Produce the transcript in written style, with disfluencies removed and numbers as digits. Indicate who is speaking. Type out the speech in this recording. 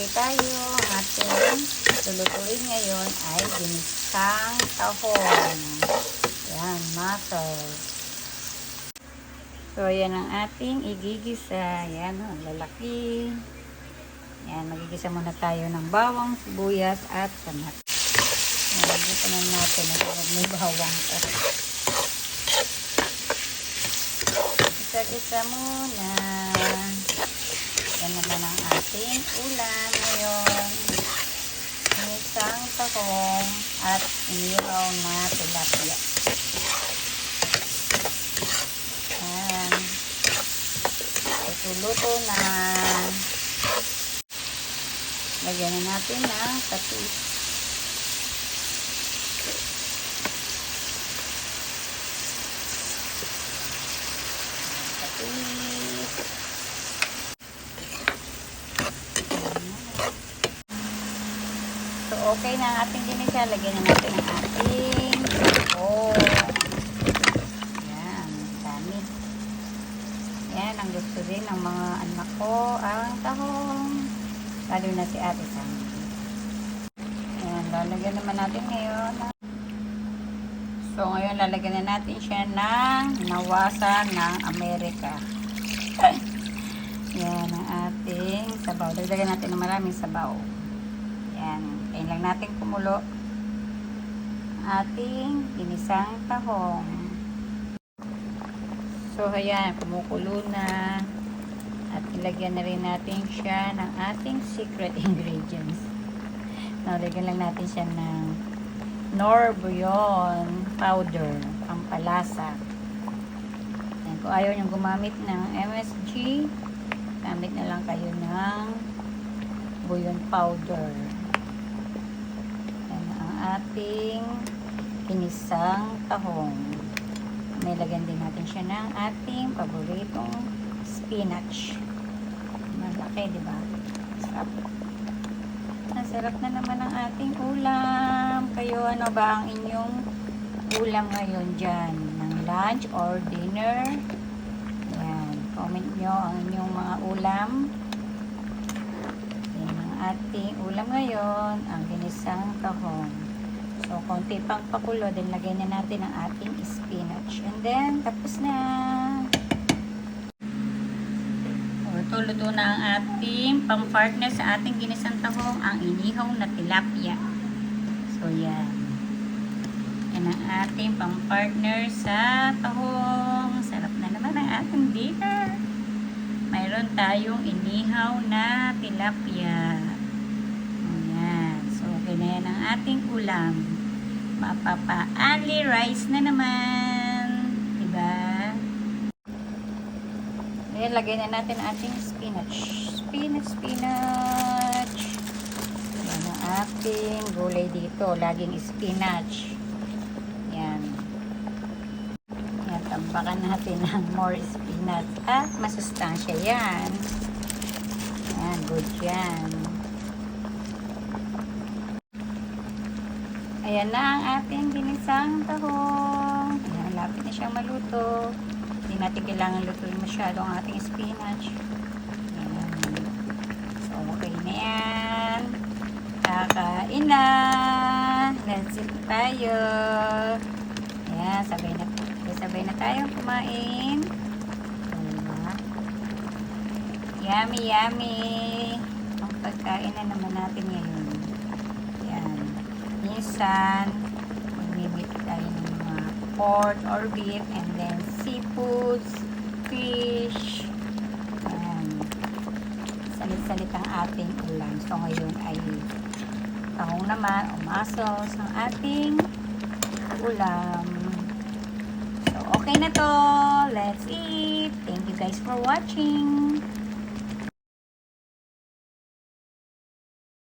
Speaker 1: Okay tayo. Ang ating lulutuin ngayon ay ginisang tahong. Yan, mussels. So, yan ang ating igigisa. Yan, ang lalaki. Yan, magigisa muna tayo ng bawang, sibuyas, at kamatis. Yan, dito na natin at may bawang pa. Isa-isa muna. Yan naman ang ating ulam ngayon. Ginisang tahong at inihaw na tilapia. Yan. Luto na. Lagyan na natin ng patis. So, okay na ang ating ginisa. Lagyan na natin ang ating yan, dami. Yan, ang gusto din ng mga anak ko, ang tahong. Lalo na si Ate Sandy. Ayan, lalagyan naman natin ngayon. So, ngayon lalagyan na natin siya ng nawasan ng Amerika. Yan, ang ating sabaw. Lagyan natin ng maraming sabaw. Yan, kain lang natin kumulo. Ating ginisang tahong. So, ayan, kumukulo na. At ilagyan na rin natin siya ng ating secret ingredients. Nalagyan lang natin siya ng Knorr bouillon powder, pampalasa. Yan. Kung ayaw nyo gumamit ng MSG, gamit na lang kayo ng bouillon powder. Yan ang ating ginisang tahong. Nilagyan din natin siya ng ating paboritong spinach. Malaki, di ba? Sarap. Sarap na naman ang ating ulam. Kayo, ano ba ang inyong ulam ngayon dyan? Ng lunch or dinner? Yan. Comment nyo ang inyong mga ulam. Yan ang ating ulam ngayon. Ang ginisang tahong. So, konti pang pakulo. Then, lagay na natin ang ating spinach. And then, tapos na. Luto na ang ating pang-partner sa ating ginisang tahong, ang inihaw na tilapia. So, yan. Yan ang ating pang-partner sa tahong. Sarap na naman ang ating dinner. Mayroon tayong inihaw na tilapia. Ayan. So, okay na yan ang ating ulam. Mapapa-ali rice na naman. Diba? Ayan, lagay na natin ating spinach. Spinach. Ayan ang ating gulay dito. Laging spinach. Ayan. Ayan, tambakan natin ng more spinach. At masustansya yan. Ayan, good yan. Ayan na ang ating ginisang tahong. Ayan, lapit na siyang maluto. Hindi natin kailangan lutuin masyado ang ating spinach. Ayan. So, okay na yan. Kakain na. Let's eat tayo. Ayan, sabay na tayong kumain. Diba? Yummy, yummy. Ang pagkain na naman natin ngayon. Ayan. Minsan, magmimit tayo ng mga pork or beef, and then seafoods, fish. Salit-salit ang ating ulam. So, ngayon ay tahong naman o mussels ang ating ulam. So, okay na to. Let's eat. Thank you guys for watching.